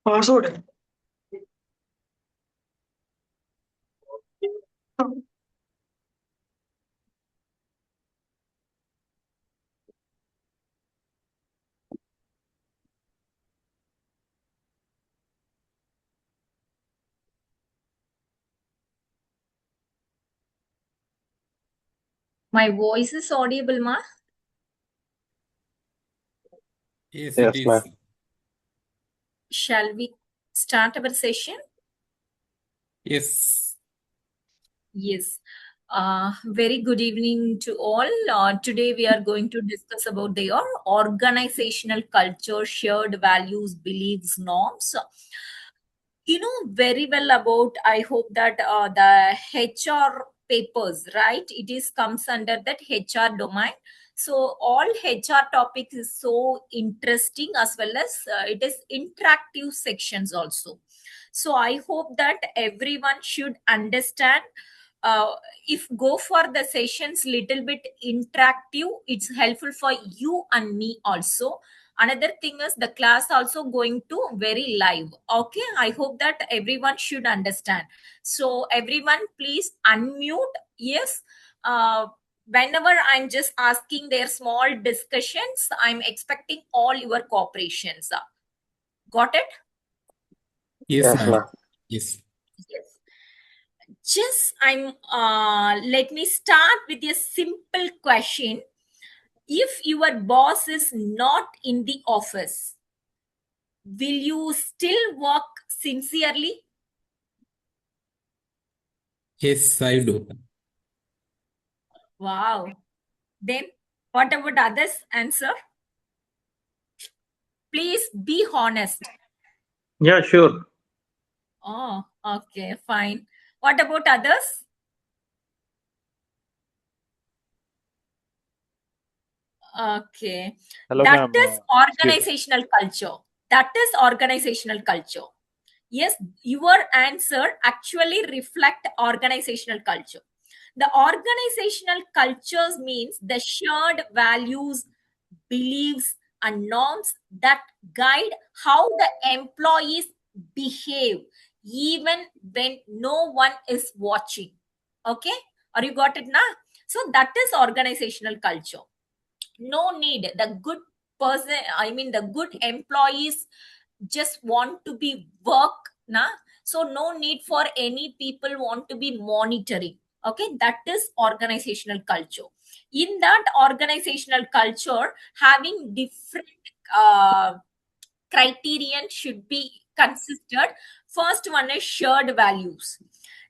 Password. My voice is audible, ma? Yes, it Yes, is. ma'am. Shall we start our session? Yes. Yes. Very good evening to all. Today we are going to discuss about their organizational culture, shared values, beliefs, norms. You know very well about, I hope that the HR papers, right? It is comes under that HR domain. So all HR topics is so interesting, as well as it is interactive sections also. So I hope that everyone should understand. uh, if go for the sessions little bit interactive, it's helpful for you and me also. Another thing is the class also going to very live. Okay, I hope that everyone should understand. So everyone please unmute. Yes. Whenever I'm just asking their small discussions, I'm expecting all your cooperations. Got it? Yes, Yes, ma'am. ma'am. Yes. Yes. Just I'm let me start with a simple question. If your boss is not in the office, will you still work sincerely? Yes, I do. Wow. Then what about others? Answer. Please be honest. Yeah, sure. Oh, okay, fine. What about others? Okay. Hello, That ma'am. is Excuse. organizational culture. That is organizational culture. Yes, your answer actually reflect organizational culture. The organizational cultures means the shared values, beliefs, and norms that guide how the employees behave, even when no one is watching. Okay, or you got it now? So that is organizational culture. No need the good person, I mean the good employees just want to be work na. So no need for any people want to be monitoring. Okay, that is organizational culture. In that organizational culture, having different criterion should be considered. First one is shared values.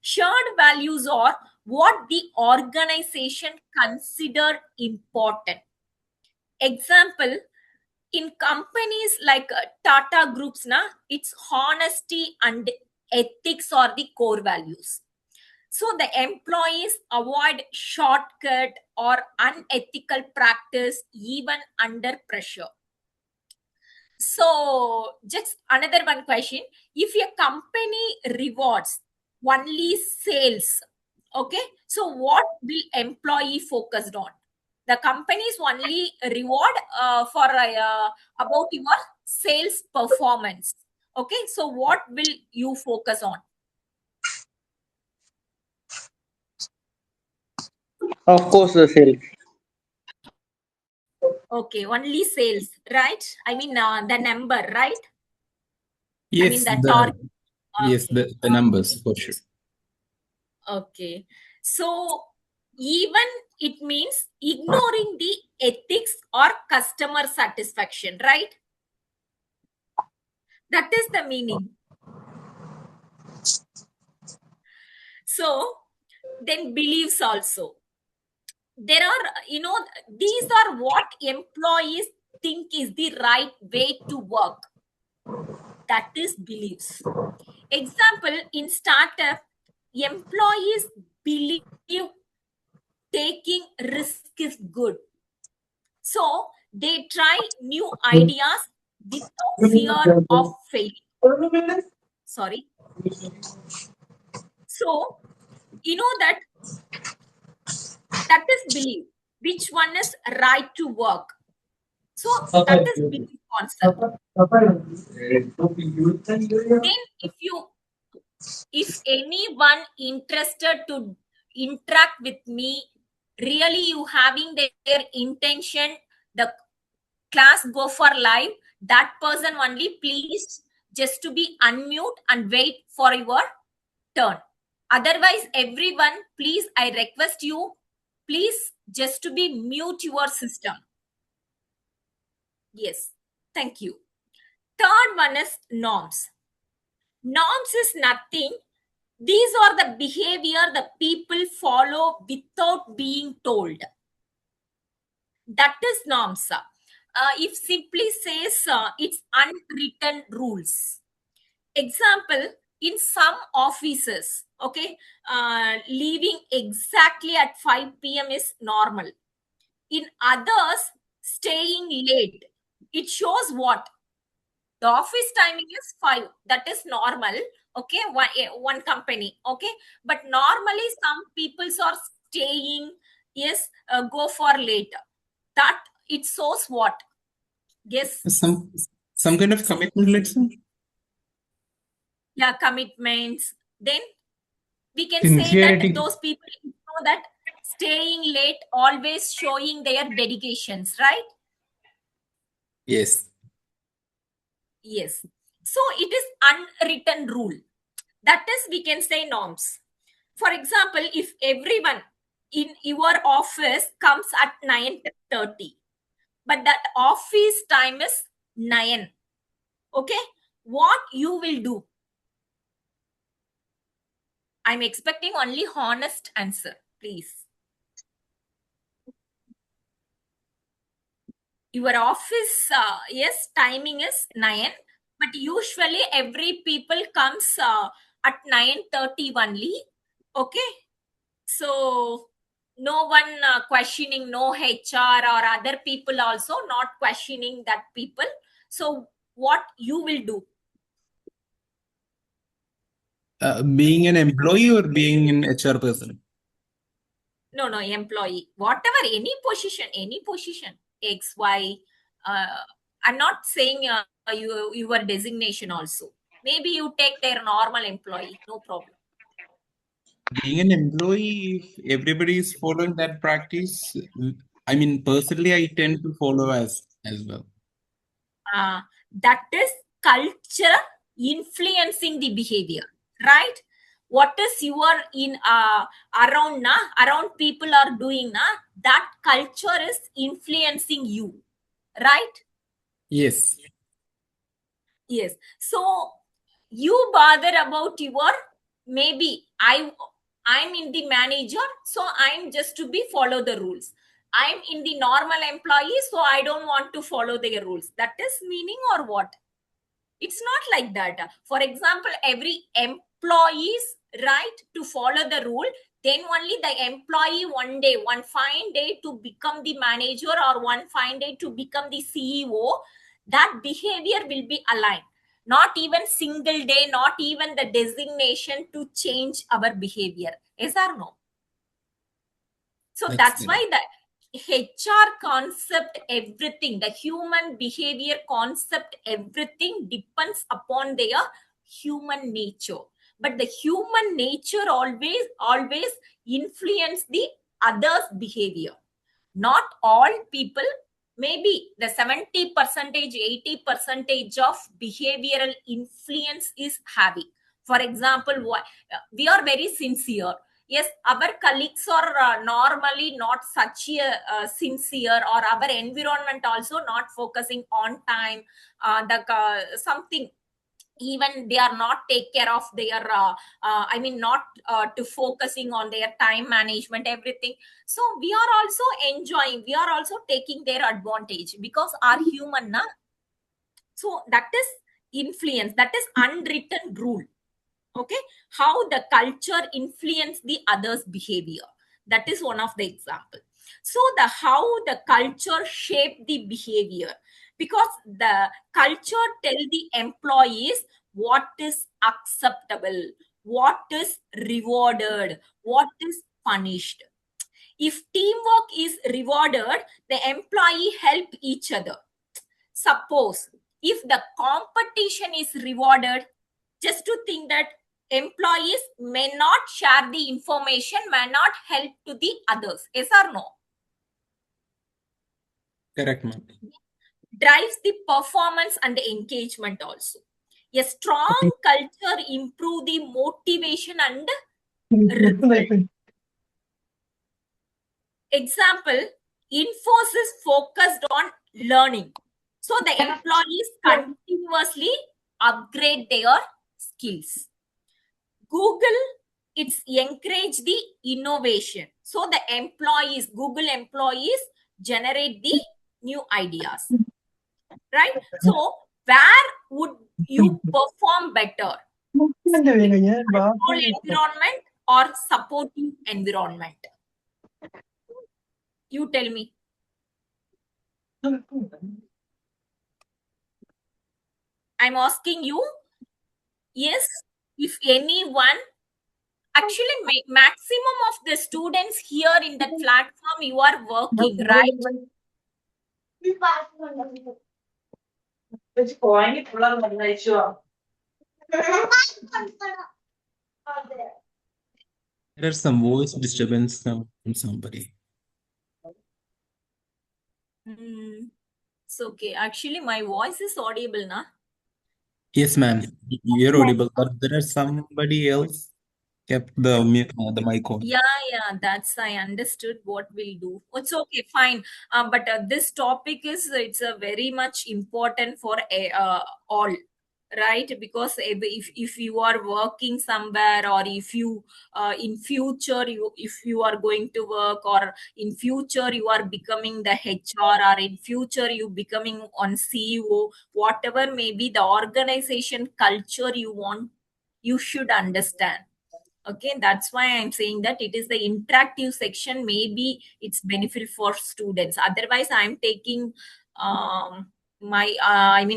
Shared values are what the organization consider important. Example, in companies like Tata Groups, na, it's honesty and ethics are the core values. So the employees avoid shortcut or unethical practice even under pressure. So just another one question. If a company rewards only sales, okay, so what will employee focused on? The companies only reward for about your sales performance. Okay, so what will you focus on? Of course, the sales. Okay, only sales, right? I mean the number, right? I mean Yes, the target. Okay. the numbers for sure. Okay. So even it means ignoring the ethics or customer satisfaction, right? That is the meaning. So then beliefs also. there are, these are what employees think is the right way to work. That is beliefs. Example, in startup, employees believe taking risk is good. So they try new ideas without fear of failing. Sorry. So, that is belief. Which one is right to work? So that is belief concept. Then if anyone interested to interact with me, really you having their intention, the class go for live, that person only please just to be unmute and wait for your turn. Otherwise, everyone, please, I request you, please just to be mute your system. Yes, thank you. Third one is norms. Norms is nothing. These are the behavior the people follow without being told. That is norms. If simply says it's unwritten rules. Example, in some offices, okay, leaving exactly at 5 p.m. is normal. In others, staying late. It shows what? The office timing is 5. That is normal. Okay, one company. Okay, but normally some people are staying, yes, go for late. That it shows what? Yes. Some kind of commitment, let's say. Yeah, commitments. Then we can say Sincerity. that those people know that staying late always showing their dedications, right? Yes. Yes. So it is unwritten rule. That is, we can say norms. For example, if everyone in your office comes at 9:30, but that office time is 9, okay, what you will do? I'm expecting only honest answer, please. Your office, yes, timing is 9, but usually every people comes at 9:30 only, okay? So no one questioning, no HR or other people also not questioning that people. So what you will do? Being an employee or being an HR person? No, employee, whatever, any position, X, Y. I'm not saying your designation also. Maybe you take their normal employee, no problem. Being an employee, if everybody is following that practice, I mean, personally, I tend to follow as well. That is culture influencing the behavior, right? What is your in around people are doing that culture is influencing you, right? Yes. Yes. So you bother about your, maybe I'm in the manager, so I'm just to be follow the rules. I'm in the normal employee, so I don't want to follow their rules. That is meaning or what? It's not like that. For example, every employees right to follow the rule, then only the employee one fine day to become the manager or one fine day to become the CEO, that behavior will be aligned. Not even single day, not even the designation to change our behavior. Yes or no? So that's why the HR concept, everything, the human behavior concept, everything depends upon their human nature. But the human nature always influence the others' behavior. Not all people, maybe the 70%, 80% of behavioral influence is having. For example, we are very sincere. Yes, our colleagues are normally not such a sincere, or our environment also not focusing on time, the something even they are not take care of their not to focusing on their time management, everything. So we are also enjoying, we are also taking their advantage because our human na. So that is influence, that is unwritten rule. Okay, how the culture influence the others behavior, that is one of the example. So the how the culture shape the behavior, because the culture tell the employees what is acceptable, what is rewarded, what is punished. If teamwork is rewarded, the employee help each other. Suppose if the competition is rewarded, just to think that employees may not share the information, may not help to the others. Yes or no? Correct, ma'am. Drives the performance and the engagement also. A strong culture improve the motivation and result. Example, Infosys focused on learning. So the employees continuously upgrade their skills. Google, it's encourage the innovation. So the employees, Google employees generate the new ideas, right? So where would you perform better? Control environment or supporting environment? You tell me. I'm asking you. Yes, if anyone, actually maximum of the students here in that platform, you are working, right? There are some voice disturbance now from somebody. It's okay. Actually, my voice is audible, na? Yes, ma'am. You're audible, but there is somebody else kept the mic on. Yeah, that's I understood what we'll do. It's okay, fine. But this topic is it's a very much important for all, right? Because if you are working somewhere, or if you in future you, if you are going to work, or in future you are becoming the HR, or in future you becoming on CEO, whatever may be the organization culture you want, you should understand. Okay, that's why I'm saying that it is the interactive section, maybe it's benefit for students. Otherwise I'm taking my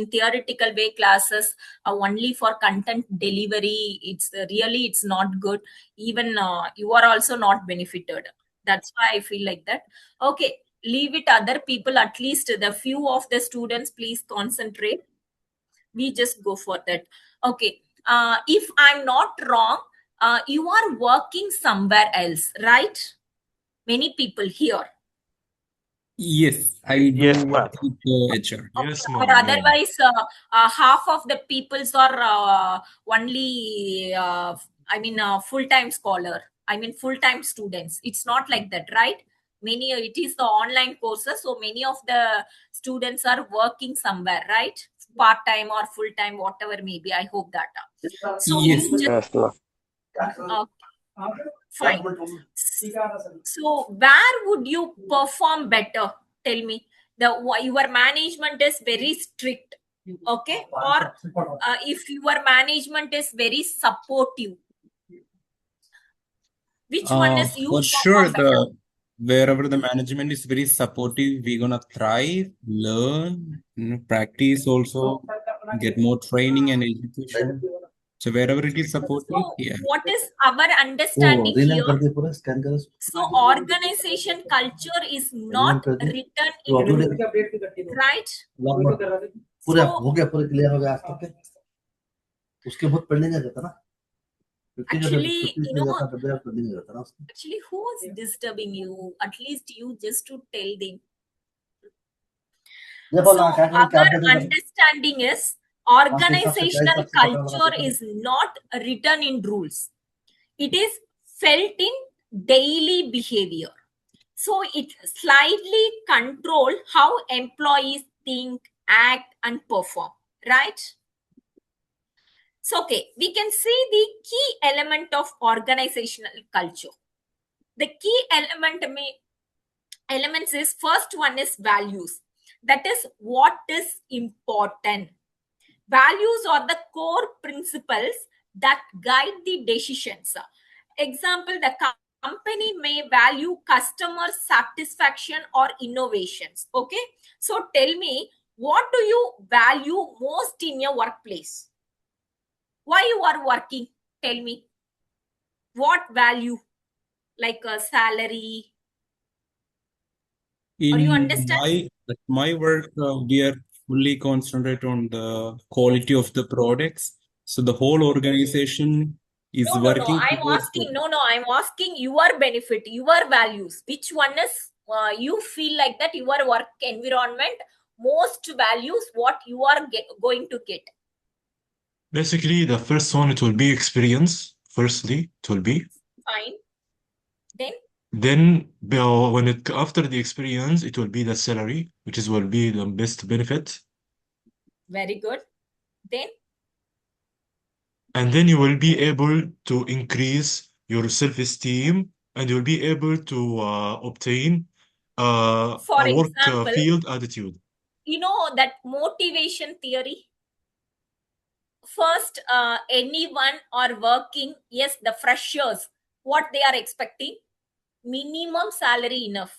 theoretical way classes only for content delivery. It's really, it's not good. Even you are also not benefited. That's why I feel like that. Okay, leave it other people, at least the few of the students, please concentrate. We just go for that. Okay, if I'm not wrong, you are working somewhere else, right? Many people here. Yes, I do Yes, ma'am. work with HR. Yes, Or ma'am. Yeah. otherwise, half of the peoples are only full-time scholar, full-time students. It's not like that, right? Many, it is the online courses, so many of the students are working somewhere, right? Part-time or full-time, whatever maybe. I hope that. So Yes. we just Yes, ma'am. fine. So where would you perform better? Tell me. Your management is very strict, okay? Or if your management is very supportive, which one is you For sure, perform better? wherever the management is very supportive, we're gonna thrive, learn, practice also, get more training and education. So wherever it is supportive, So yeah. what is our understanding here? So organization culture is not written in rules, right? पूरा So हो गया, पूरा clear हो गया आज तक के उसके बहुत पढ़ने नहीं रहता ना actually, पढ़ने नहीं रहता ना उसको actually, who is disturbing you? At least you just to tell them. ये So बोला क्या करें, क्या our अपडेट करें? understanding is organizational culture is not written in rules. It is felt in daily behavior. So it slightly control how employees think, act, and perform, right? So, okay, we can see the key element of organizational culture. The key elements is first one is values. That is what is important. Values are the core principles that guide the decisions. Example, the company may value customer satisfaction or innovations. Okay, so tell me, what do you value most in your workplace? Why you are working? Tell me, what value? Like a salary, or you understand? At my work, we are fully concentrated on the quality of the products. So the whole organization is No. working towards the I'm asking your benefit, your values. Which one is you feel like that your work environment most values what you are going to get? Basically, the first one, it will be experience. Firstly, it will be. Fine. Then Then, after the experience, it will be the salary, which will be the best benefit. very good. Then And then you will be able to increase your self-esteem, and you'll be able to obtain for a work example, field attitude. you know that motivation theory. First, anyone are working, yes, the freshers, what they are expecting, minimum salary enough,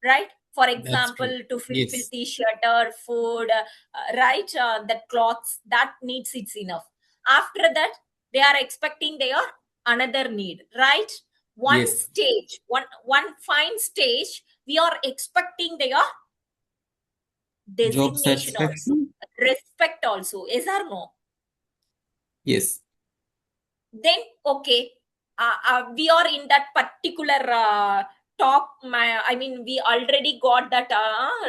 right? For That's example, true. to fulfill Yes. the shelter, food, right? The clothes that needs it's enough. After that, they are expecting their another need, right? One Yes. stage, one fine stage, we are expecting their Job designation also, satisfaction? respect also, yes or no? Yes. Then okay, we are in that particular top. I mean, we already got that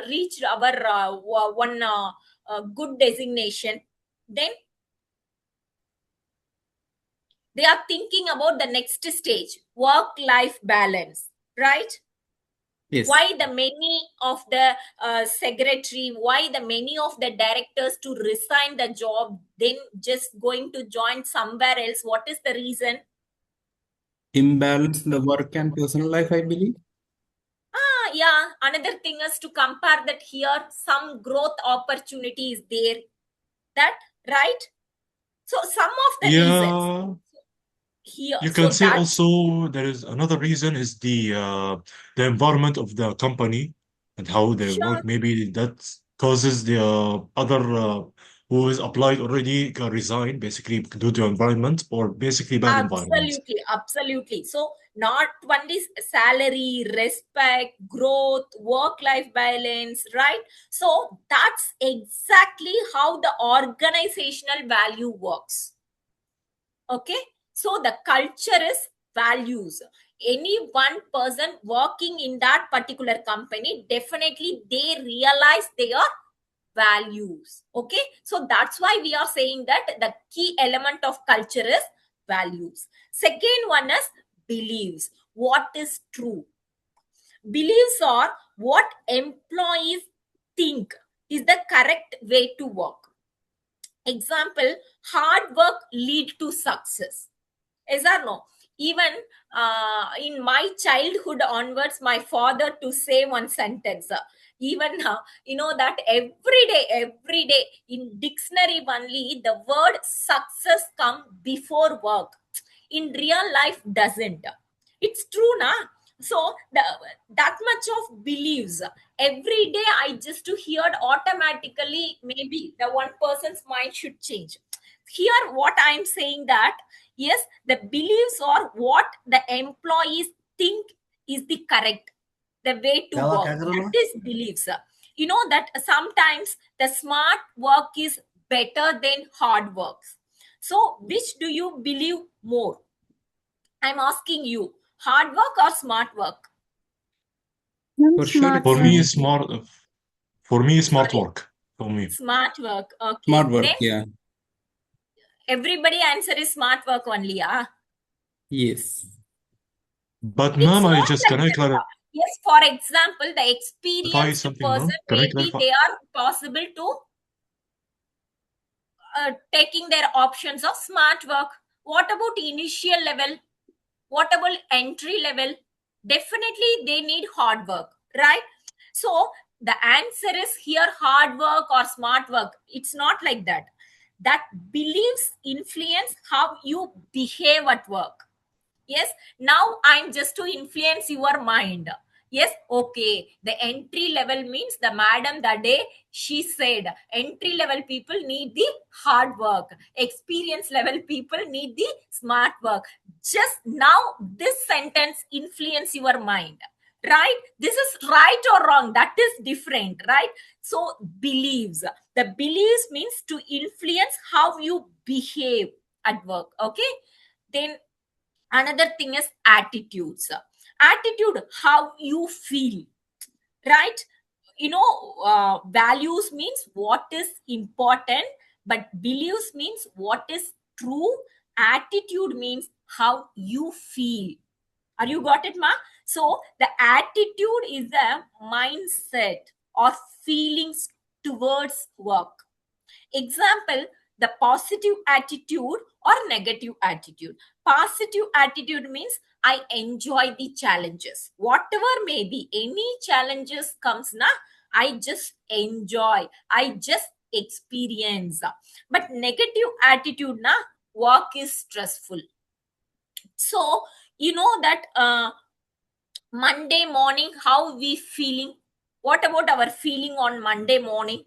reached our one good designation. Then they are thinking about the next stage, work-life balance, right? Yes. Why the many of the secretary, why the many of the directors to resign the job, then just going to join somewhere else? What is the reason? Imbalance in the work and personal life, I believe. Yeah, another thing is to compare that here some growth opportunity is there, that right? So some of the reasons Yeah, here, you so can say that also there is another reason is the environment of the company and how they sure, work. Maybe that causes the other who is applied already can resign basically due to environment or basically bad environment. absolutely. So not only salary, respect, growth, work-life balance, right? So that's exactly how the organizational value works. Okay, so the culture is values. Any one person working in that particular company, definitely they realize their values. Okay, so that's why we are saying that the key element of culture is values. Second one is beliefs. What is true? Beliefs are what employees think is the correct way to work. Example, hard work lead to success. Is or no? Even in my childhood onwards, my father to say one sentence. Even you know that every day in dictionary only the word success come before work. In real life, doesn't. It's true, na? So that much of beliefs every day I just to hear automatically, maybe the one person's mind should change. Here what I'm saying that yes, the beliefs are what the employees think is the correct, the way to क्या हुआ, work. क्या कर रहे हो? That is beliefs. You know that sometimes the smart work is better than hard work. So which do you believe more? I'm asking you, hard work or smart work? For sure, For it's me, smart. For me, smart Sorry? work. For me, Smart work. Okay. smart work. Then Yeah. everybody answer is smart work only. Yeah. Yes. but It's ma'am, not can like I that. clarify Yes, for example, the experienced something, person, ma'am? Can I maybe clarify? they are possible to taking their options of smart work. What about initial level? What about entry level? Definitely they need hard work, right? So the answer is here hard work or smart work. It's not like that. That beliefs influence how you behave at work. Yes, now I'm just to influence your mind. Yes, okay, the entry level means the madam that day she said entry level people need the hard work, experience level people need the smart work. Just now this sentence influence your mind, right? This is right or wrong, that is different, right? So beliefs, the beliefs means to influence how you behave at work. Okay, then another thing is attitudes. Attitude, how you feel, right? Values means what is important, but beliefs means what is true. Attitude means how you feel. Are you got it, ma? So the attitude is a mindset or feelings towards work. Example, the positive attitude or negative attitude. Positive attitude means I enjoy the challenges. Whatever may be, any challenges comes na, I just enjoy. I just experience. But negative attitude na, work is stressful. So, you know that Monday morning, how we feeling? What about our feeling on Monday morning?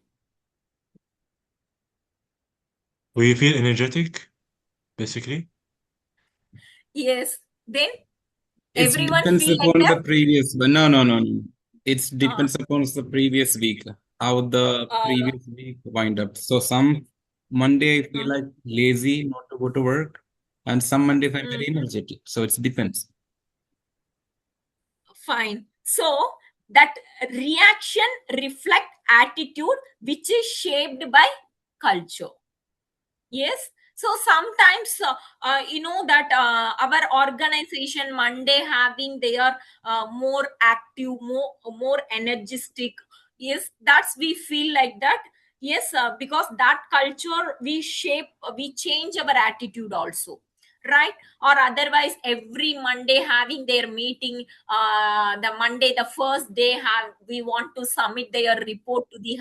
We feel energetic, basically. Yes. Then It everyone depends feel like upon the that. previous, but no. It depends upon the previous week, how the previous week wind up. So some Monday I feel like lazy not to go to work, and some Mondays I'm very energetic. So it depends. Fine. So that reaction reflect attitude which is shaped by culture. Yes. So sometimes that our organization Monday having their more active, more energetic. Yes, that's we feel like that. Yes, because that culture we change our attitude also, right? Or otherwise every Monday having their meeting, the Monday the first day we want to submit their report to the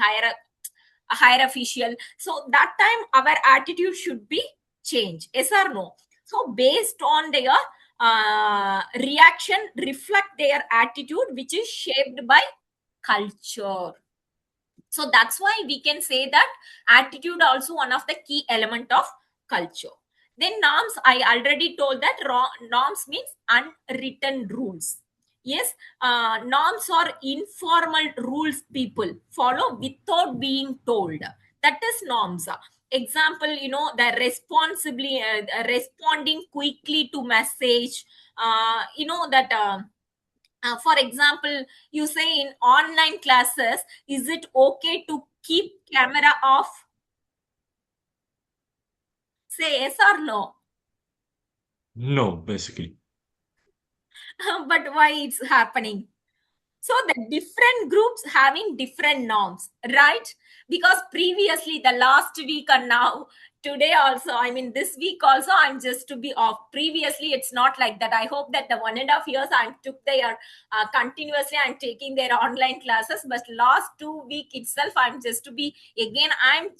higher official. So that time our attitude should be changed. Yes or no? So based on their reaction reflect their attitude which is shaped by culture. So that's why we can say that attitude also one of the key element of culture. Then norms, I already told that norms means unwritten rules. Yes, norms are informal rules people follow without being told. That is norms. Example, the responding quickly to message. For example, you say in online classes, is it okay to keep camera off? Say yes or no. No, basically. But why it's happening? So the different groups having different norms, right? Because previously the last week and now today also, I mean this week also I'm just to be off. Previously it's not like that. I hope that the 1.5 years I took their continuously I'm taking their online classes, but last 2 week itself I'm just to be again I'm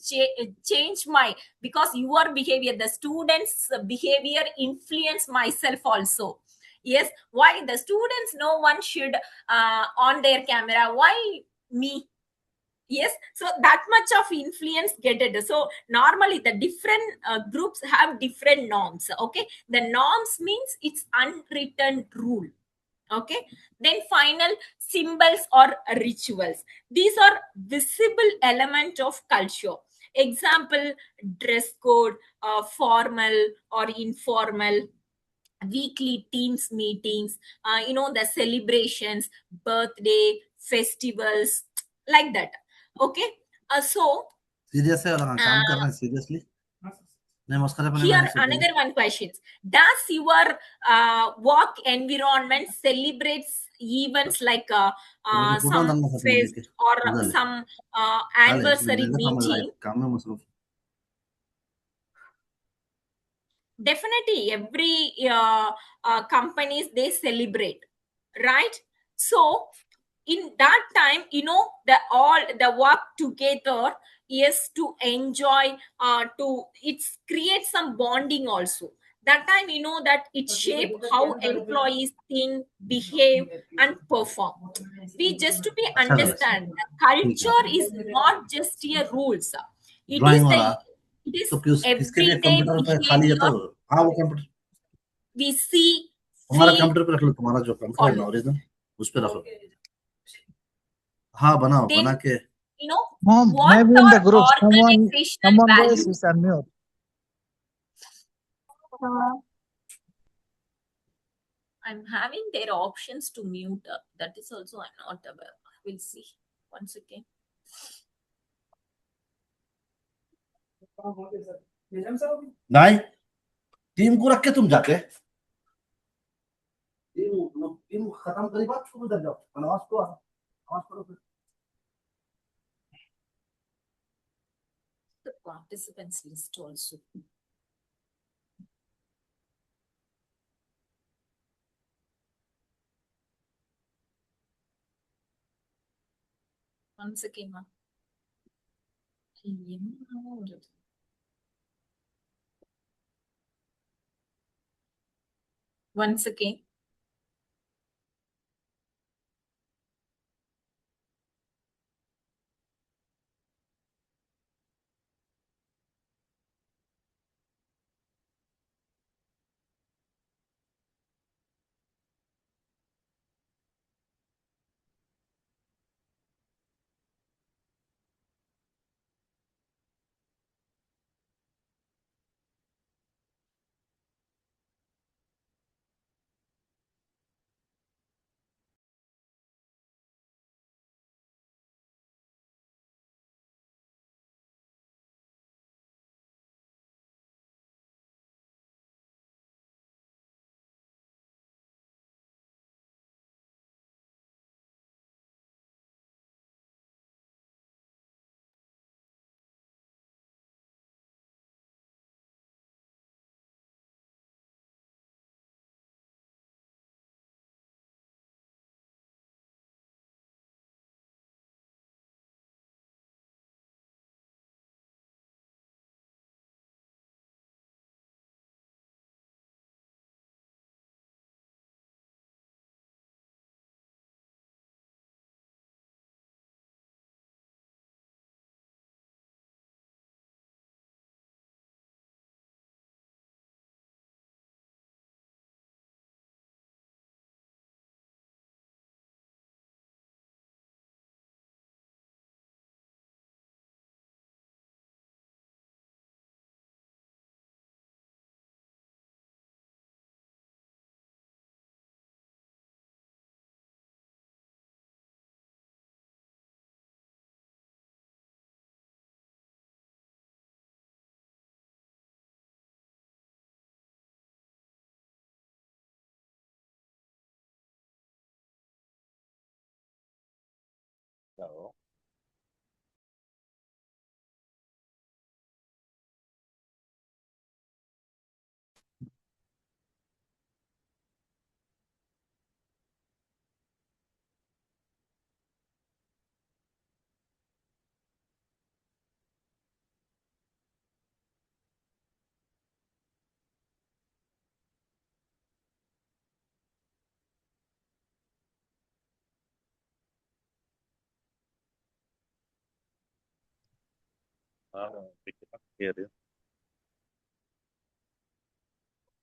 change my, because your behavior, the students behavior influence myself also. Yes, why the students no one should on their camera, why me? Yes, so that much of influence get it. So normally the different groups have different norms. Okay, the norms means it's unwritten rule. Okay, then final symbols or rituals, these are visible element of culture. Example, dress code, formal or informal, weekly teams meetings, the celebrations, birthday, festivals, like that. Okay, so serious है और हाँ काम कर रहे हैं seriously नहीं mascara बने here मैंने सोचा another one question, does your work environment celebrates events like मुझे फोटो some डालना था fest मुझे or डाले some डाले anniversary मैंने देखा मैं meeting? काम में मसरूफ definitely every companies they celebrate, right? So in that time, the all the work together is to enjoy, to it's create some bonding also. That time, that it shape how employees think, behave, and perform. We just to be अच्छा लगा understand the ठीक है culture is not just a rules. It drawing is वाला it is तो किसके लिए everyday computer पे खाली है तो behavior हाँ वो कंप्यूटर we see, तुम्हारा feel, कंप्यूटर पे रख लो तुम्हारा जो कंप्यूटर है ना follow. ओरिजिनल उस पे रख लो हाँ बनाओ Then, बना के Mom, what maybe in the are group, organizational someone voice values? is unmute. I'm having their options to mute. That is also I'm not aware. We'll see. Once again. नहीं team को रख के तुम जाके team खत्म करी बात शुरू कर जाओ नमाज को नमाज पढ़ो फिर The participants list also. Once again, ma'am. Once again.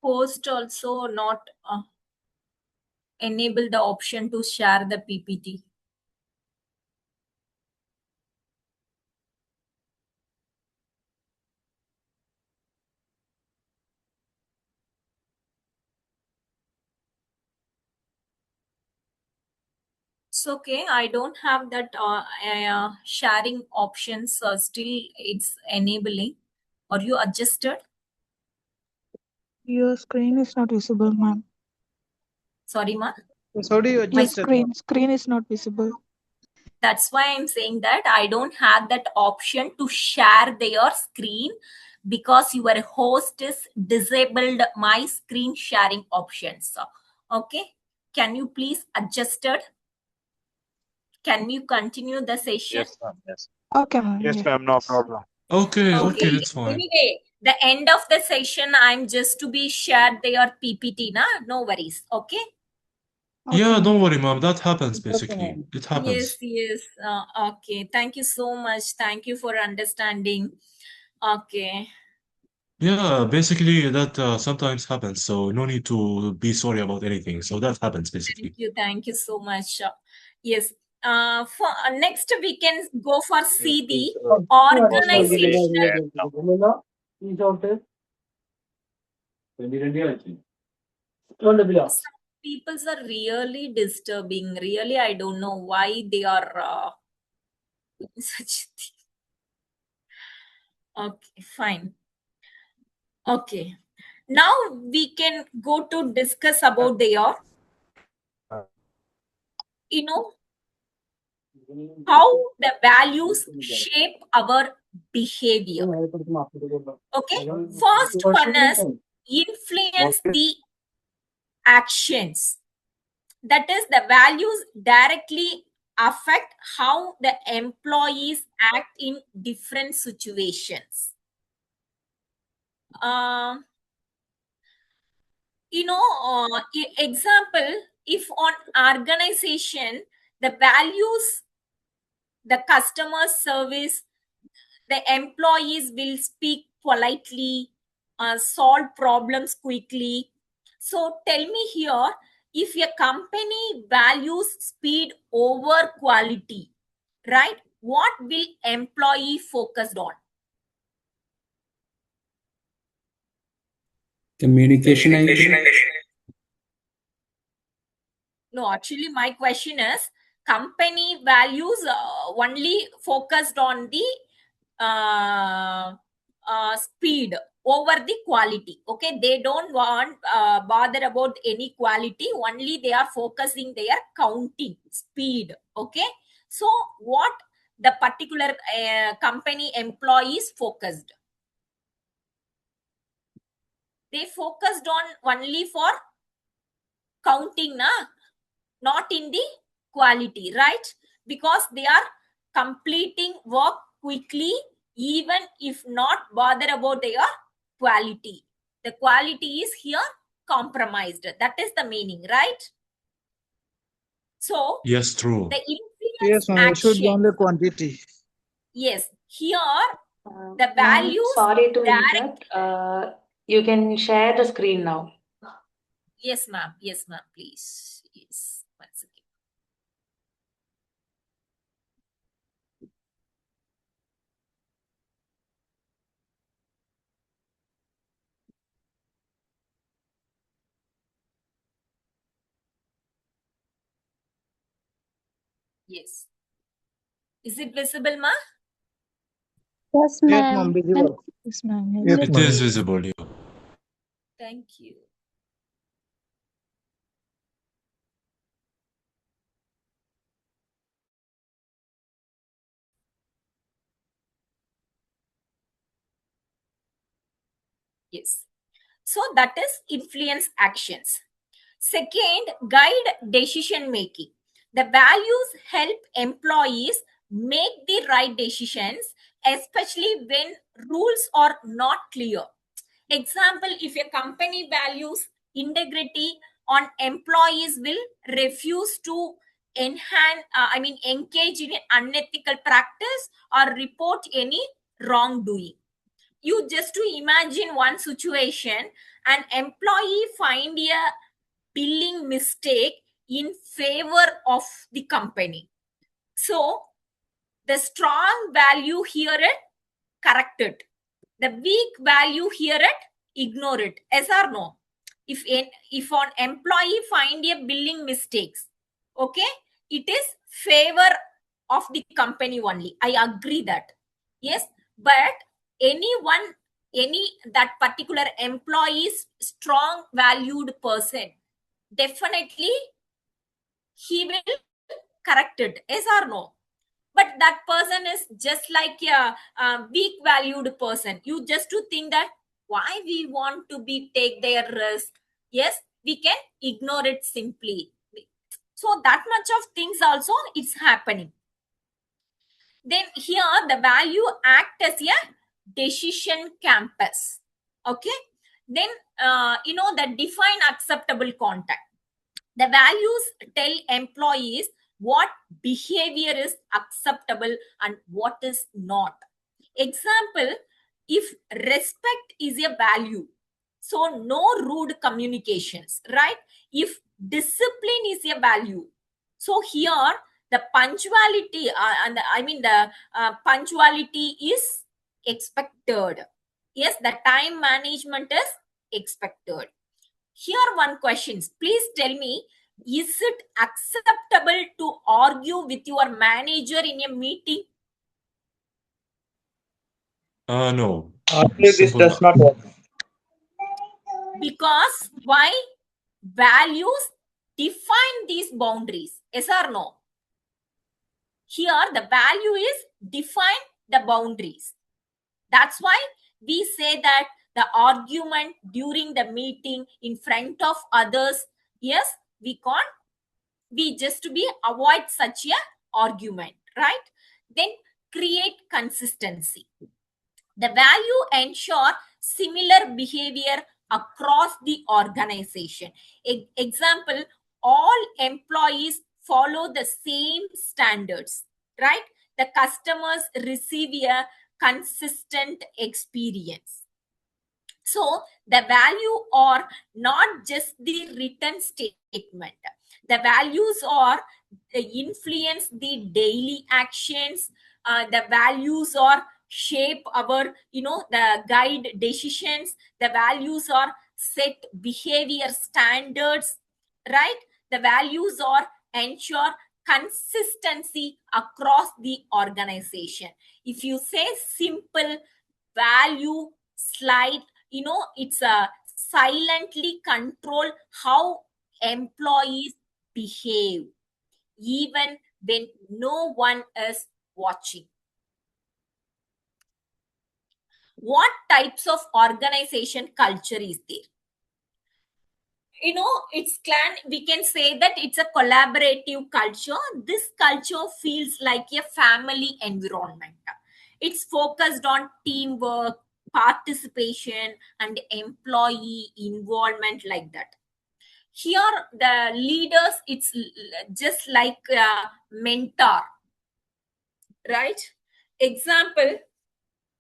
Post also not enable the option to share the PPT. It's okay. I don't have that sharing options. Still, it's enabling. Or you adjusted? Your screen is not visible, ma'am. Sorry, ma. So how do you My adjust it? screen is not visible. That's why I'm saying that I don't have that option to share their screen because your host is disabled my screen sharing options. Okay. Can you please adjust it? Can you continue the session? Yes, ma'am. Yes. Okay, ma'am. Yes, Yes. ma'am. No problem. Okay, Okay. that's fine. Anyway, the end of the session, I'm just to be shared their PPT, na? No worries. Okay. Yeah, Okay. don't worry, ma'am. That happens basically. It happens. Yes. Okay. Thank you so much. Thank you for understanding. Okay. Yeah, basically that sometimes happens. So no need to be sorry about anything. So that happens basically. Thank you so much. Yes. For next we can go for CD organizational. Some peoples are really disturbing. Really, I don't know why they are doing such a thing. Okay, fine. Okay. Now we can go to discuss about their, how the values shape our behavior. Okay. First one is influence the actions. That is, the values directly affect how the employees act in different situations. Example, if on organization, the values, the customer service, the employees will speak politely, solve problems quickly. So tell me here, if a company values speed over quality, right? What will employee focused on? Communication, I think. No, actually, my question is, company values only focused on the speed over the quality. Okay, they don't want bother about any quality, only they are focusing their counting speed. Okay, so what the particular company employees focused? They focused on only for counting, not in the quality, right? Because they are completing work quickly, even if not bother about their quality. The quality is here compromised. That is the meaning, right? So Yes, true. the influence Yes, ma'am. It should be action. only quantity. Yes, here the Ma'am, values sorry to direct. interrupt. You can share the screen now. Yes, ma'am. Yes, ma'am. Please. Yes. Once again. Yes. Is it visible, ma? Yes, Yes, ma'am. ma'am. Visible. Yes, ma'am. Yes, It ma'am. is visible, yeah. Thank you. Yes. So that is influence actions. Second, guide decision making. The values help employees make the right decisions, especially when rules are not clear. Example, if a company values integrity, on employees will refuse to engage in unethical practice or report any wrongdoing. You just to imagine one situation, an employee find a billing mistake in favor of the company. So the strong value here it, correct it. The weak value here it, ignore it. Yes or no? If an employee find a billing mistakes, okay, it is favor of the company only. I agree that. Yes, but that particular employee's strong valued person, definitely he will correct it. Yes or no? but that person is just like a weak valued person. You just to think that why we want to be take their risk. Yes, we can ignore it simply. So that much of things also it's happening. Then here the value act as a decision campus. Okay. Then the define acceptable contact. The values tell employees what behavior is acceptable and what is not. Example, if respect is a value, so no rude communications, right? If discipline is a value, so here the punctuality the punctuality is expected. Yes, the time management is expected. Here one question, please tell me, is it acceptable to argue with your manager in a meeting? No. Actually, this Simple does no. not work. Because why? Values define these boundaries. Yes or no? Here the value is define the boundaries. That's why we say that the argument during the meeting in front of others, yes, we can't, we just to be avoid such a argument, right? Then create consistency. The value ensure similar behavior across the organization. Example, all employees follow the same standards, right? The customers receive a consistent experience. So the value are not just the written statement. The values are influence the daily actions. The values are shape our, the guide decisions. The values are set behavior standards, right? The values are ensure consistency across the organization. If you say simple value slide, it's a silently control how employees behave even when no one is watching. What types of organization culture is there? It's clan, we can say that it's a collaborative culture. This culture feels like a family environment. It's focused on teamwork, participation, and employee involvement, like that. Here the leaders, it's just like a mentor, right? Example,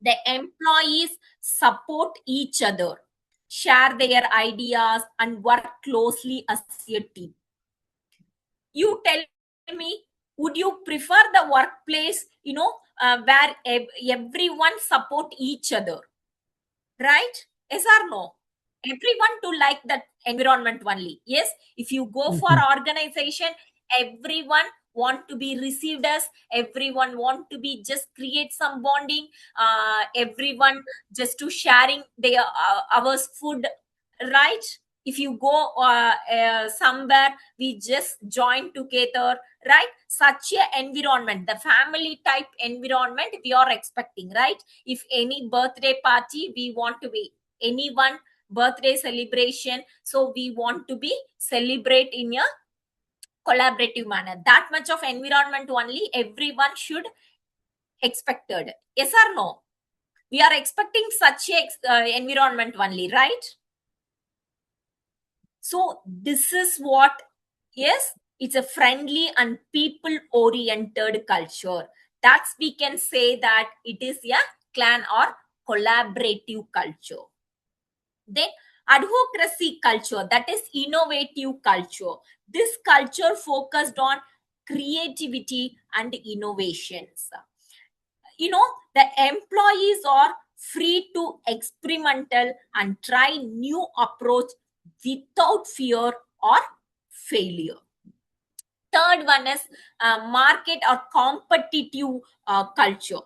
the employees support each other, share their ideas, and work closely as a team. You tell me, would you prefer the workplace, where everyone support each other, right? Yes or no? Everyone to like that environment only. Yes, if you go for organization, everyone want to be received as, everyone want to be just create some bonding, everyone just to sharing their hours food, right? If you go somewhere, we just join together, right? Such a environment, the family type environment we are expecting, right? If any birthday party, we want to be anyone birthday celebration, so we want to be celebrate in a collaborative manner. That much of environment only everyone should expected. Yes or no? We are expecting such a environment only, right? So this is what, yes, it's a friendly and people oriented culture. That's, we can say that it is a clan or collaborative culture. Then advocacy culture, that is innovative culture. This culture focused on creativity and innovations. The employees are free to experimental and try new approach without fear or failure. Third one is market or competitive culture.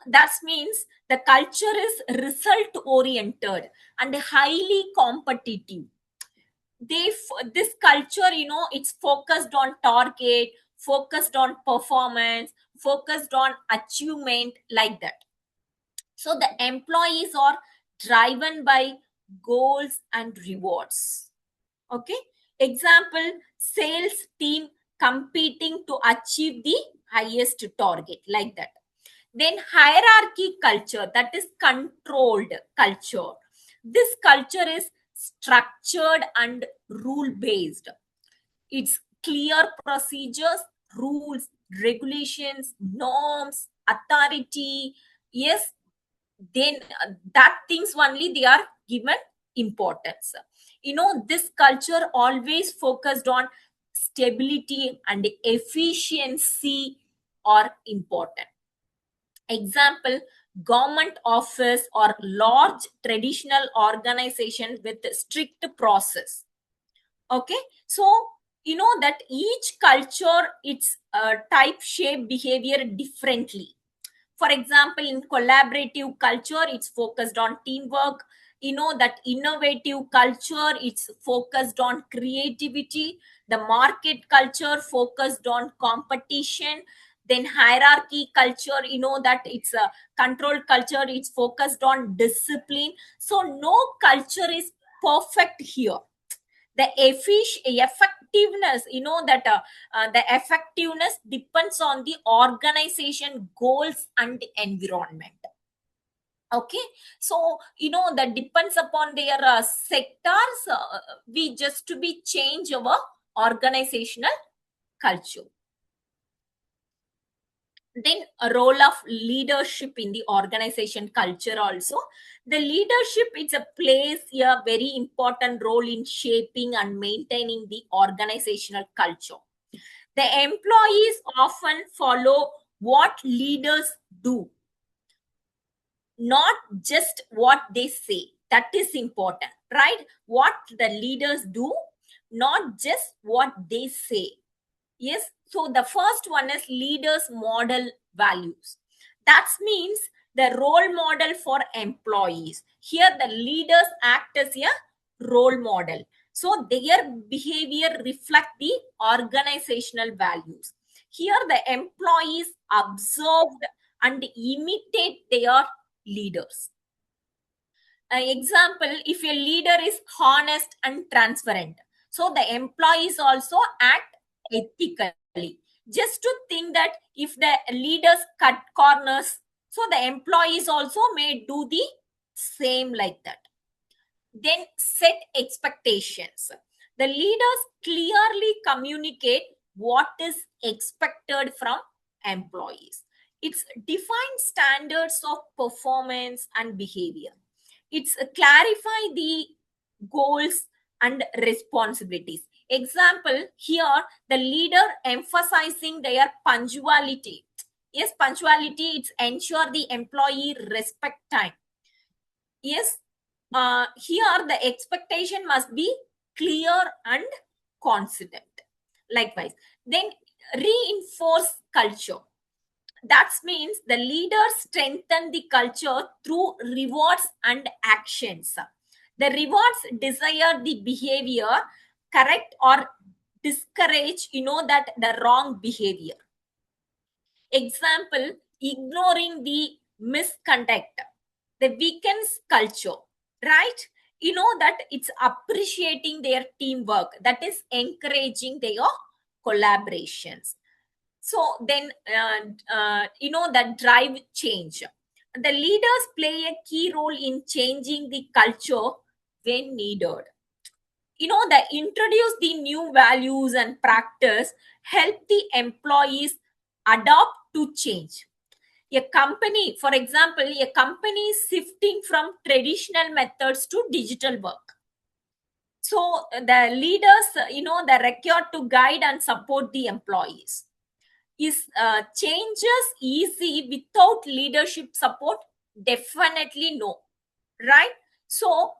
That means the culture is result oriented and highly competitive. This culture, it's focused on target, focused on performance, focused on achievement, like that. So the employees are driven by goals and rewards. Okay. Example, sales team competing to achieve the highest target, like that. Then hierarchy culture, that is controlled culture. This culture is structured and rule based. It's clear procedures, rules, regulations, norms, authority. Yes, then that things only they are given importance. This culture always focused on stability and efficiency are important. Example, government office or large traditional organization with strict process. Okay, so that each culture, its type, shape behavior differently. For example, in collaborative culture, it's focused on teamwork. That innovative culture, it's focused on creativity. The market culture focused on competition. Then hierarchy culture, that it's a control culture, it's focused on discipline. So no culture is perfect here. The effectiveness, the effectiveness depends on the organization goals and environment. Okay, so that depends upon their sectors. We just to be change our organizational culture. Then a role of leadership in the organization culture also. The leadership, plays a very important role in shaping and maintaining the organizational culture. The employees often follow what leaders do, not just what they say. That is important, right? What the leaders do, not just what they say. Yes, so the first one is leaders model values. That means the role model for employees. Here the leaders act as a role model. So their behavior reflect the organizational values. Here the employees observed and imitate their leaders. Example, if a leader is honest and transparent, so the employees also act ethically. Just to think that if the leaders cut corners, so the employees also may do the same, like that. Then set expectations. The leaders clearly communicate what is expected from employees. It's defined standards of performance and behavior. It's clarify the goals and responsibilities. Example, here the leader emphasizing their punctuality. Yes, punctuality, it's ensure the employee respect time. Yes, here the expectation must be clear and consistent. Likewise, then reinforce culture. That means the leaders strengthen the culture through rewards and actions. The rewards desire the behavior, correct or discourage, that the wrong behavior. Example, ignoring the misconduct, the weakens culture, right? That it's appreciating their teamwork, that is encouraging their collaborations. So then, that drive change. The leaders play a key role in changing the culture when needed. The introduce the new values and practice, help the employees adopt to change. A company, for example, a company is shifting from traditional methods to digital work. So the leaders, they're required to guide and support the employees. Is changes easy without leadership support? Definitely no, right? So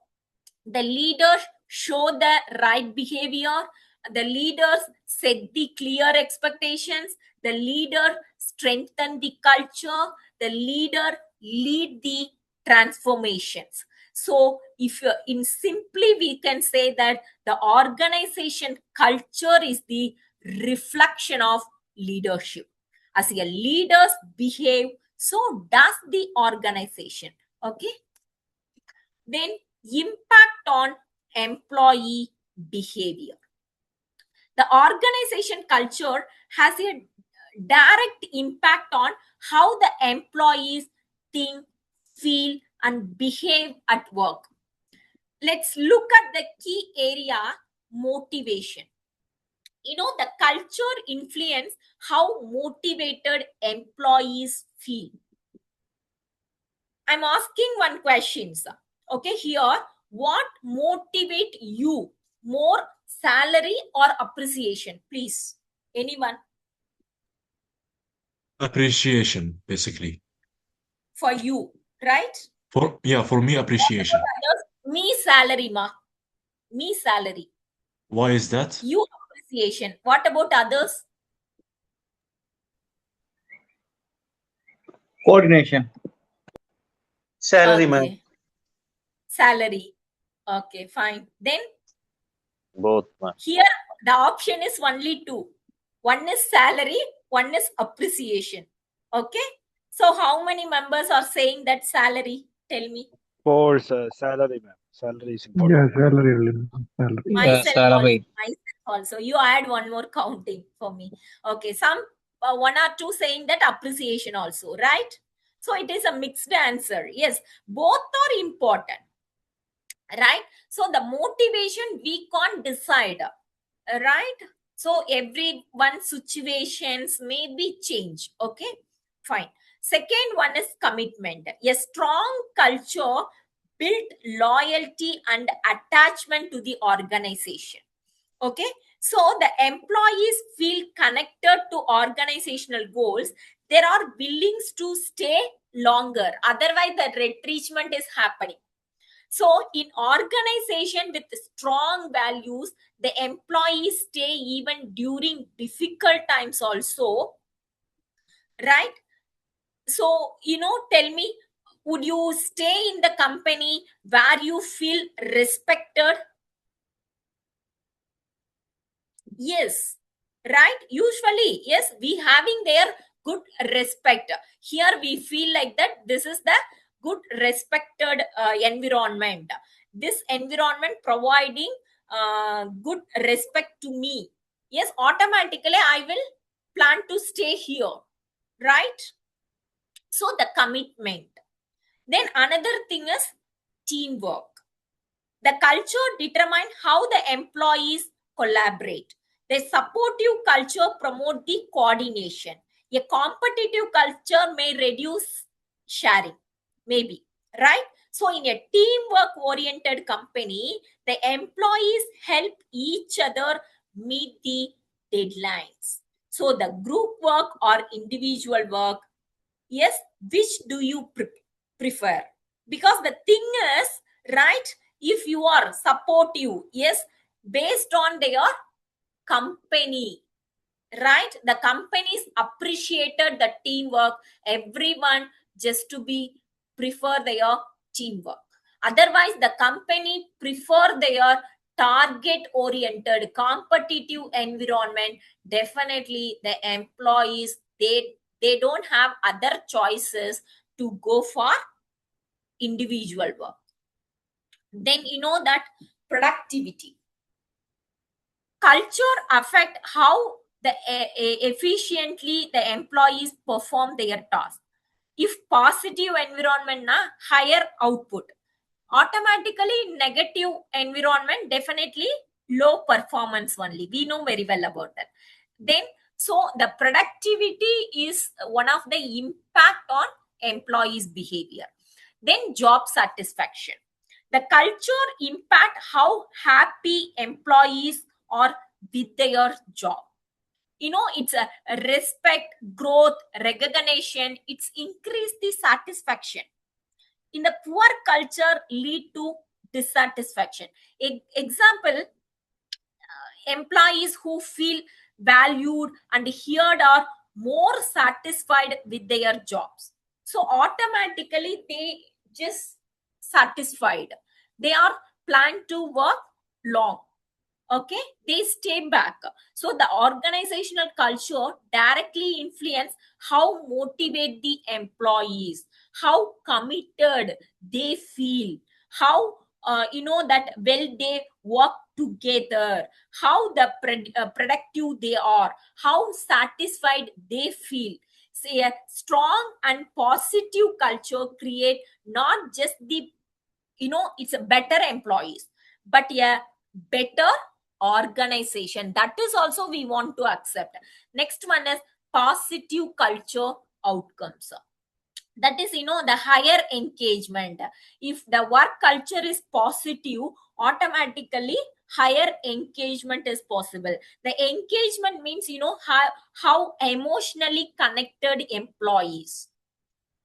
the leaders show the right behavior, the leaders set the clear expectations, the leader strengthen the culture, the leader lead the transformations. So if in simply we can say that the organization culture is the reflection of leadership. As your leaders behave, so does the organization. Okay. Then impact on employee behavior. The organization culture has a direct impact on how the employees think, feel, and behave at work. Let's look at the key area, motivation. The culture influence how motivated employees feel. I'm asking one question, sir. Okay, here, what motivate you more, salary or appreciation? Please, anyone? Appreciation, basically. For you, right? For me, appreciation. Others, me salary, ma. Me salary. Why is that? You appreciation. What about others? Coordination. Salary, ma'am. Okay. Salary. Okay, fine. Then Both, ma'am. here the option is only two. One is salary, one is appreciation. Okay. So how many members are saying that salary? Tell me. For salary, ma'am. Salary is important. Yeah, salary only. Salary. Myself also. You add one more counting for me. Okay. Some one or two saying that appreciation also, right? So it is a mixed answer. Yes, both are important, right? So the motivation we can't decide, right? So everyone's situations may be changed. Okay, fine. Second one is commitment. A strong culture built loyalty and attachment to the organization. Okay, so the employees feel connected to organizational goals. They are willing to stay longer. Otherwise, the retrenchment is happening. So, in organization with strong values, the employees stay even during difficult times also, right? So, tell me, would you stay in the company where you feel respected? Yes, right? Usually, yes, we having their good respect. Here we feel like that this is the good respected environment. This environment providing good respect to me. Yes, automatically I will plan to stay here, right? So the commitment. Then another thing is teamwork. The culture determines how the employees collaborate. The supportive culture promote the coordination. A competitive culture may reduce sharing, maybe, right? So in a teamwork-oriented company, the employees help each other meet the deadlines. So the group work or individual work, yes, which do you prefer? Because the thing is, right, if you are supportive, yes, based on their company, right, the companies appreciated the teamwork, everyone just to be prefer their teamwork. Otherwise, the company prefer their target oriented competitive environment. Definitely the employees, they don't have other choices to go for individual work. Then that productivity culture affect how the efficiently the employees perform their task. If positive environment na higher output, automatically negative environment definitely low performance only. We know very well about that. Then so the productivity is one of the impact on employees behavior. Then job satisfaction. The culture impact how happy employees are with their job. It's a respect, growth, recognition. It's increased the satisfaction. In the poor culture, lead to dissatisfaction. Example, employees who feel valued and heard are more satisfied with their jobs. So automatically they just satisfied. They are planned to work long. Okay, they stay back. So the organizational culture directly influence how motivate the employees, how committed they feel, how that well they work together, how productive they are, how satisfied they feel. Say a strong and positive culture create not just the it's a better employees, but a better organization. That is also we want to accept. Next one is positive culture outcomes. That is the higher engagement. If the work culture is positive, automatically higher engagement is possible. The engagement means how emotionally connected employees,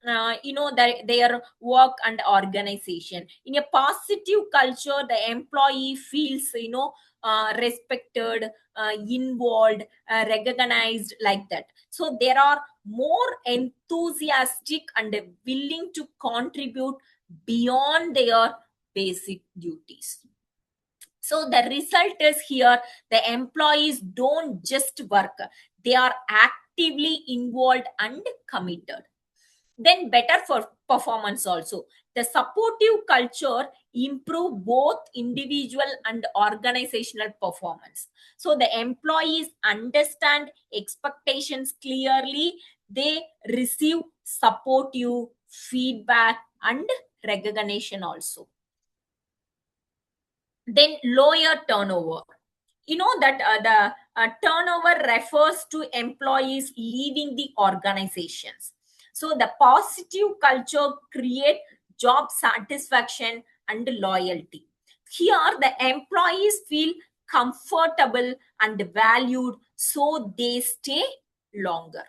their work and organization. In a positive culture, the employee feels respected, involved, recognized, like that. So there are more enthusiastic and willing to contribute beyond their basic duties. So the result is here, the employees don't just work, they are actively involved and committed. Then better for performance also. The supportive culture improve both individual and organizational performance. So the employees understand expectations clearly, they receive supportive feedback and recognition also. Then lower turnover. That the turnover refers to employees leaving the organizations. So the positive culture create job satisfaction and loyalty. Here the employees feel comfortable and valued, so they stay longer.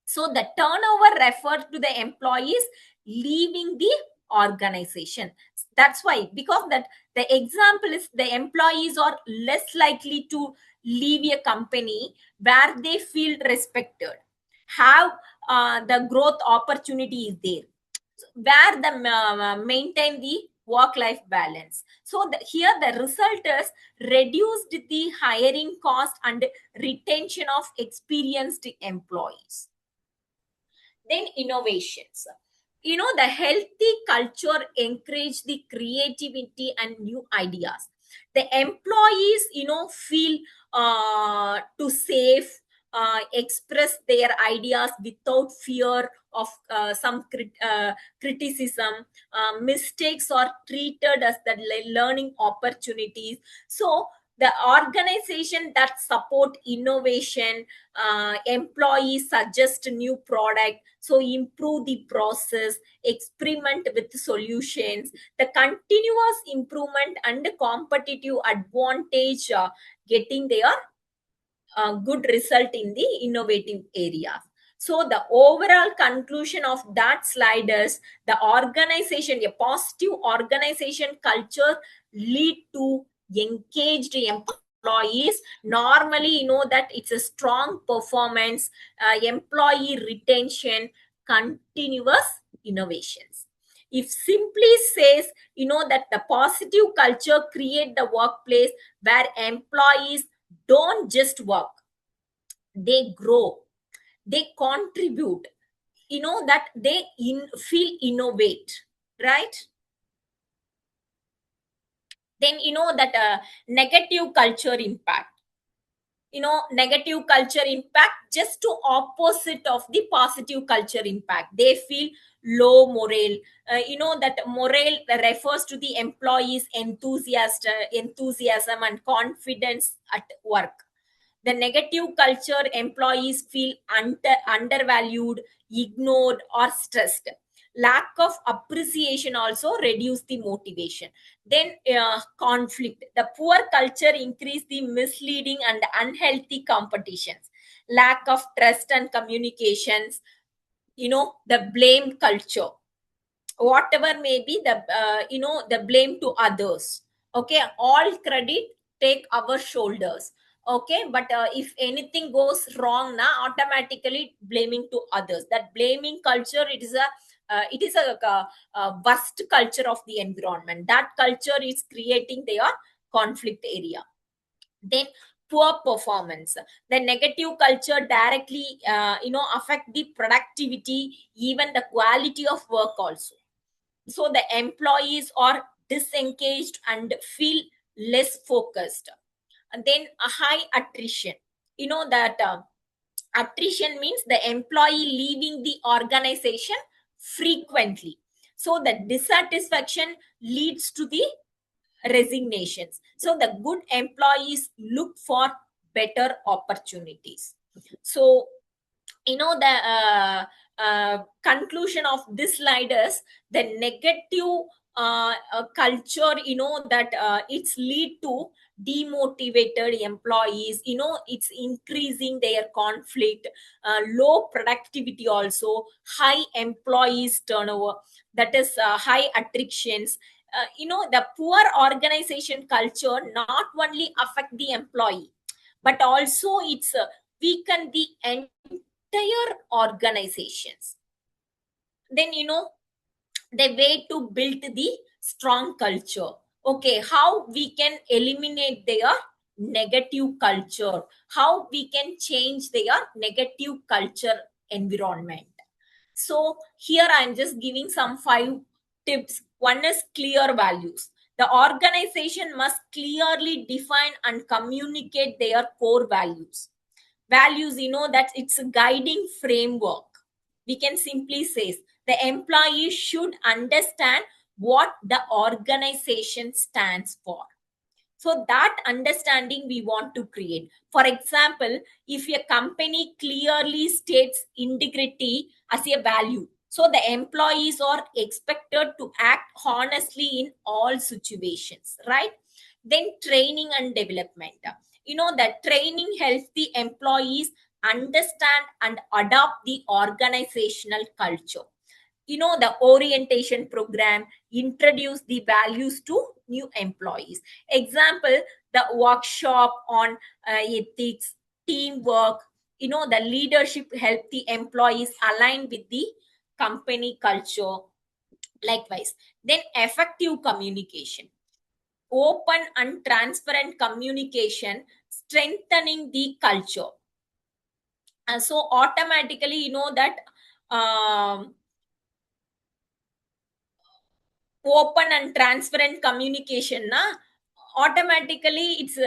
So the turnover refers to the employees leaving the organization. That's why, because that the example is the employees are less likely to leave a company where they feel respected, have the growth opportunity is there, where the maintain the work-life balance. So here the result is reduced the hiring cost and retention of experienced employees. Then innovations. The healthy culture encourage the creativity and new ideas. The employees feel to safe, express their ideas without fear of some criticism. Mistakes are treated as the learning opportunities. So the organization that support innovation, employees suggest new product, so improve the process, experiment with solutions. The continuous improvement and competitive advantage, getting their good result in the innovative area. So the overall conclusion of that slide is the organization, a positive organization culture lead to engaged employees. Normally, that it's a strong performance, employee retention, continuous innovations. If simply says, that the positive culture create the workplace where employees don't just work, they grow, they contribute, that they feel innovate, right? Then that negative culture impact. Negative culture impact just to opposite of the positive culture impact. They feel low morale. That morale refers to the employees enthusiasm and confidence at work. The negative culture, employees feel undervalued, ignored, or stressed. Lack of appreciation also reduce the motivation. Then conflict. The poor culture increase the misleading and unhealthy competitions. Lack of trust and communications. The blame culture. Whatever may be the blame to others. Okay, all credit take our shoulders. Okay, but if anything goes wrong now, automatically blaming to others. That blaming culture, it is a worst culture of the environment. That culture is creating their conflict area. Then poor performance. The negative culture directly affect the productivity, even the quality of work also. So the employees are disengaged and feel less focused. And then a high attrition. That attrition means the employee leaving the organization frequently. So the dissatisfaction leads to the resignations. So the good employees look for better opportunities. So the conclusion of this slide is the negative culture, that it's lead to demotivated employees, it's increasing their conflict, low productivity also, high employees turnover, that is high attritions. The poor organization culture not only affect the employee, but also it's weaken the entire organizations. Then the way to build the strong culture. Okay, how we can eliminate their negative culture, how we can change their negative culture environment. So here I'm just giving some 5 tips. One is clear values. The organization must clearly define and communicate their core values. Values, that it's a guiding framework. We can simply say the employee should understand what the organization stands for. So that understanding we want to create. For example, if a company clearly states integrity as a value, so the employees are expected to act honestly in all situations, right? Then training and development. That training helps the employees understand and adopt the organizational culture. The orientation program introduce the values to new employees. Example, the workshop on ethics, teamwork, the leadership help the employees align with the company culture. Likewise, then effective communication, open and transparent communication strengthening the culture. And so automatically that open and transparent communication automatically it's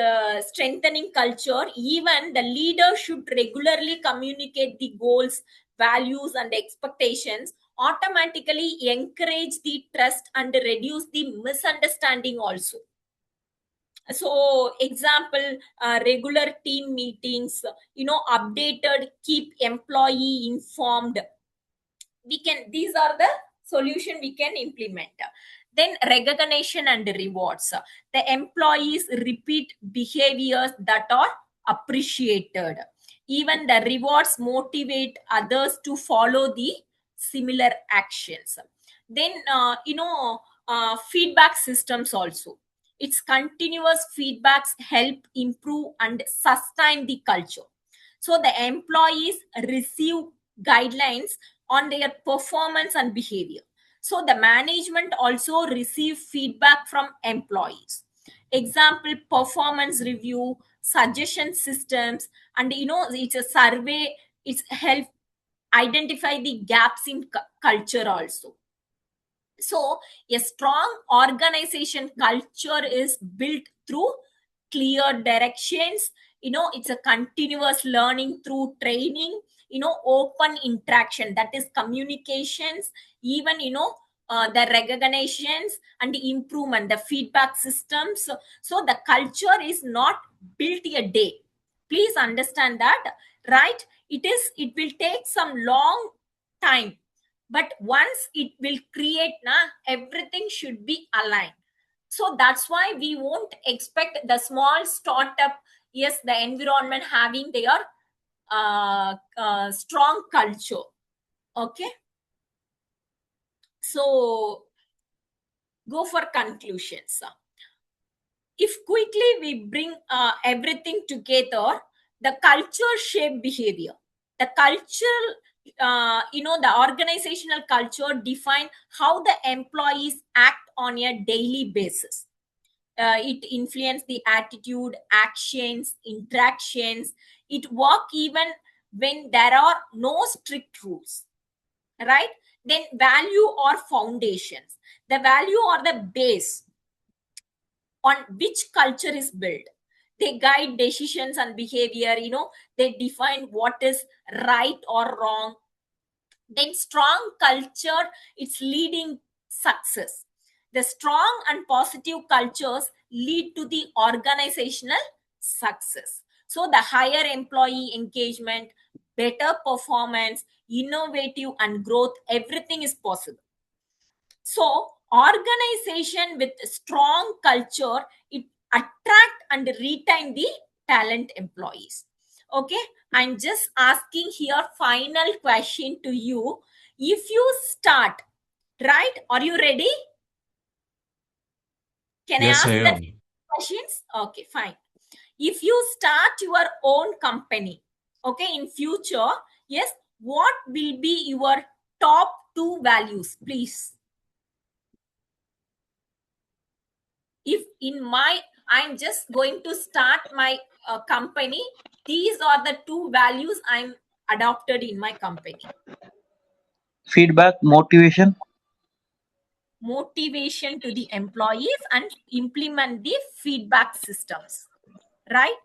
strengthening culture. Even the leader should regularly communicate the goals, values and expectations, automatically encourage the trust and reduce the misunderstanding also. So example, regular team meetings, updated, keep employee informed. These are the solution we can implement. Then recognition and rewards. The employees repeat behaviors that are appreciated. Even the rewards motivate others to follow the similar actions. Then feedback systems also. Its continuous feedbacks help improve and sustain the culture. So the employees receive guidelines on their performance and behavior. So the management also receive feedback from employees. Example, performance review, suggestion systems, and it's a survey. It's help identify the gaps in culture also. So a strong organization culture is built through clear directions. It's a continuous learning through training, open interaction, that is communications, even the recognitions and the improvement, the feedback systems. So the culture is not built a day. Please understand that, right? It will take some long time, but once it will create everything should be aligned. So that's why we won't expect the small startup, yes, the environment having their strong culture. Okay, so go for conclusions. If quickly we bring everything together, the culture shape behavior. The cultural the organizational culture define how the employees act on a daily basis. It influence the attitude, actions, interactions. It work even when there are no strict rules, right? Then value or foundations. The value or the base on which culture is built. They guide decisions and behavior. They define what is right or wrong. Then strong culture, it's leading success. The strong and positive cultures lead to the organizational success. So the higher employee engagement, better performance, innovative and growth, everything is possible. So organization with strong culture, it attract and retain the talent employees. Okay, I'm just asking here final question to you. If you start, right? Are you ready? Can Yes, I I ask am. the questions? Okay, fine. If you start your own company, okay, in future, yes, what will be your top 2 values, please? If I'm just going to start my company, these are the 2 values I'm adopted in my company. Feedback, motivation. Motivation to the employees and implement the feedback systems, right?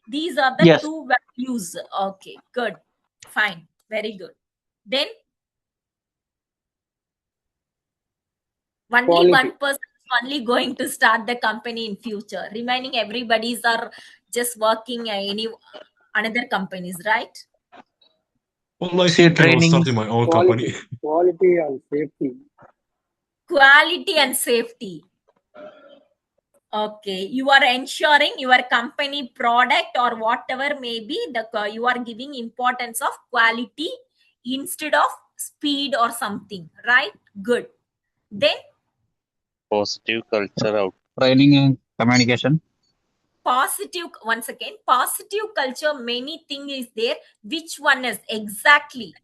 These are the Yes. 2 values. Okay, good, fine, very good. Then only Quality. one person is only going to start the company in future. Remaining everybody's are just working another companies, right? Well, I See, think I will training. start in my own company. Quality and safety. Quality and safety. Okay, you are ensuring your company product or whatever may be, you are giving importance of quality instead of speed or something, right? Good. Then Positive culture out. Training and communication. positive, once again, positive culture, many things is there. Which one is exactly?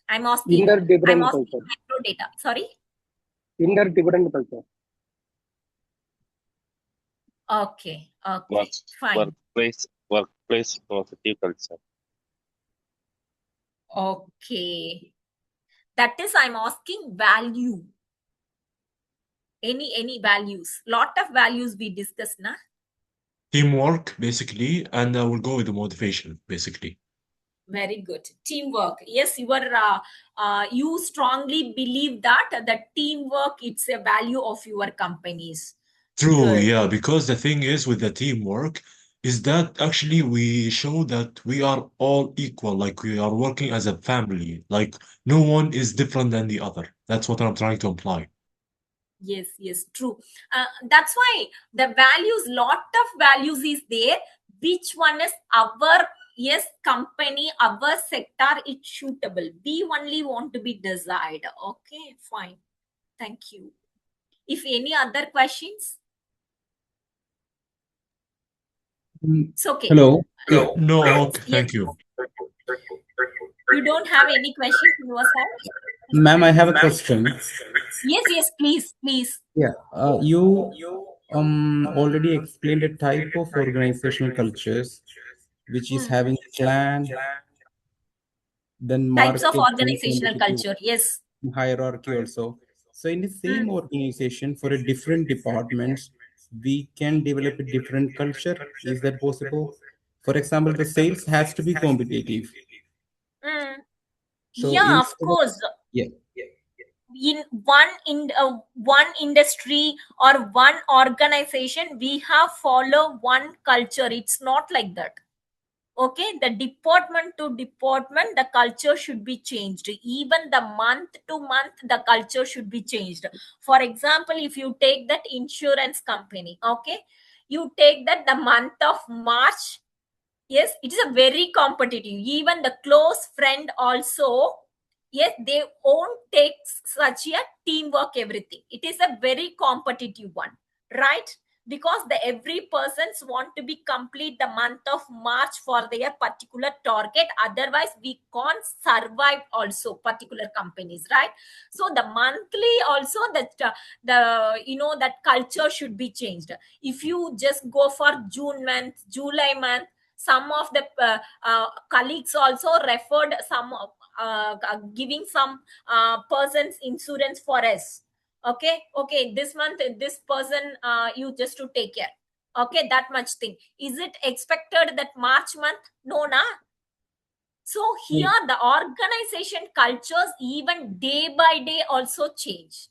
I'm asking Interdependent culture. macro data. Sorry. Interdependent culture. Okay. Work, Fine. workplace positive culture. Okay. That is, I'm asking value. Any values? Lot of values we discussed, na? Teamwork, basically, and I will go with the motivation, basically. Very good. Teamwork. Yes, you strongly believe that the teamwork, it's a value of your companies. True, Good. yeah, because the thing is with the teamwork is that actually we show that we are all equal, like we are working as a family, like no one is different than the other. That's what I'm trying to imply. Yes, true. That's why the values, lot of values is there. Which one is our, yes, company, our sector, it's suitable. We only want to be desired. Okay, fine. Thank you. If any other questions? It's okay. Hello. No, okay, Yes. thank you. You don't have any questions on your side? Ma'am, I have a question. Yes, please. Yeah, you already explained a type of organizational cultures, which is having clan, then Types of market, then organizational competitive culture. Yes. hierarchy also. So in the same organization, for a different departments, we can develop a different culture. Is that possible? For example, the sales has to be competitive. Mm. So Yeah, of instead of, course. yeah, In one industry or one organization, we have follow one culture. It's not like that. Okay, the department to department, the culture should be changed. Even the month to month, the culture should be changed. For example, if you take that insurance company, okay, you take that the month of March, yes, it is a very competitive. Even the close friend also, yes, they won't take such a teamwork, everything. It is a very competitive one, right? because every persons want to be complete the month of March for their particular target. Otherwise, we can't survive also particular companies, right? So the monthly also that that culture should be changed. If you just go for June month, July month, some of the colleagues also referred some giving some persons insurance for us. Okay, this month this person you just to take care. Okay, that much thing. Is it expected that March month? No, na. So here the organization cultures even day by day also change.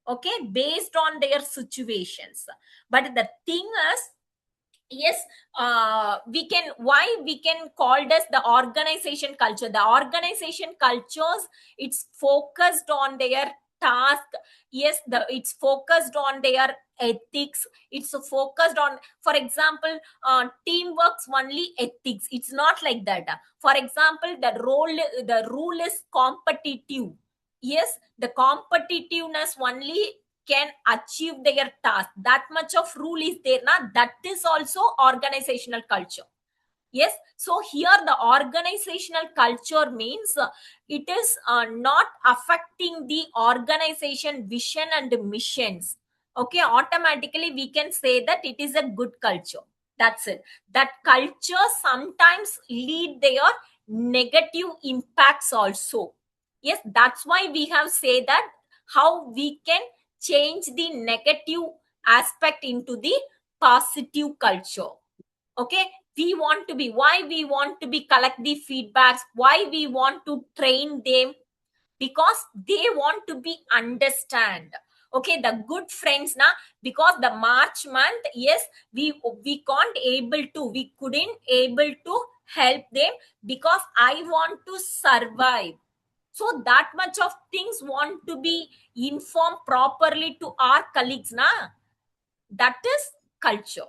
Okay, based on their situations. But the thing is, yes, we can call this the organization culture. The organization cultures, it's focused on their task. Yes, it's focused on their ethics. It's focused on, for example, teamwork's only ethics. It's not like that. For example, the rule is competitive. Yes, the competitiveness only can achieve their task. That much of rule is there now. That is also organizational culture. Yes, so here the organizational culture means it is not affecting the organization vision and missions. Okay, automatically we can say that it is a good culture. That's it. That culture sometimes lead their negative impacts also. Yes, that's why we have said that how we can change the negative aspect into the positive culture. Okay, why we want to be collect the feedbacks, why we want to train them, because they want to be understand. Okay, the good friends now, because the March month, yes, we couldn't able to help them because I want to survive. So that much of things want to be informed properly to our colleagues na. That is culture.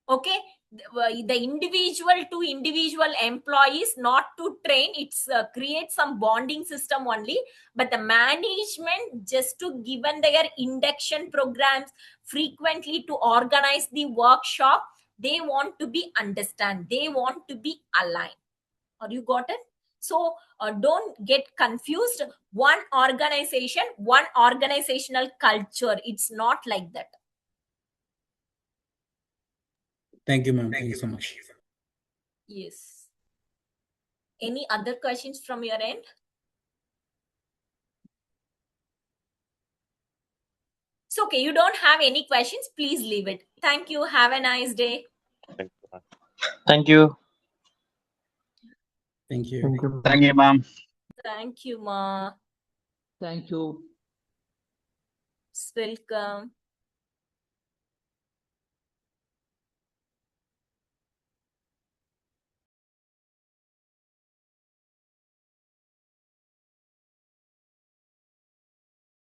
Okay, the individual to individual employees not to train, it's create some bonding system only, but the management just to given their induction programs frequently to organize the workshop. They want to be understand, they want to be aligned. Or you got it? So don't get confused. One organizational culture, it's not like that. Thank you, ma'am. Thank you so much. Yes. Any other questions from your end? It's okay. You don't have any questions, please leave it. Thank you. Have a nice day. Thank you. Thank you. Thank you. Thank you, ma'am. Thank you, Ma. Thank you. Welcome.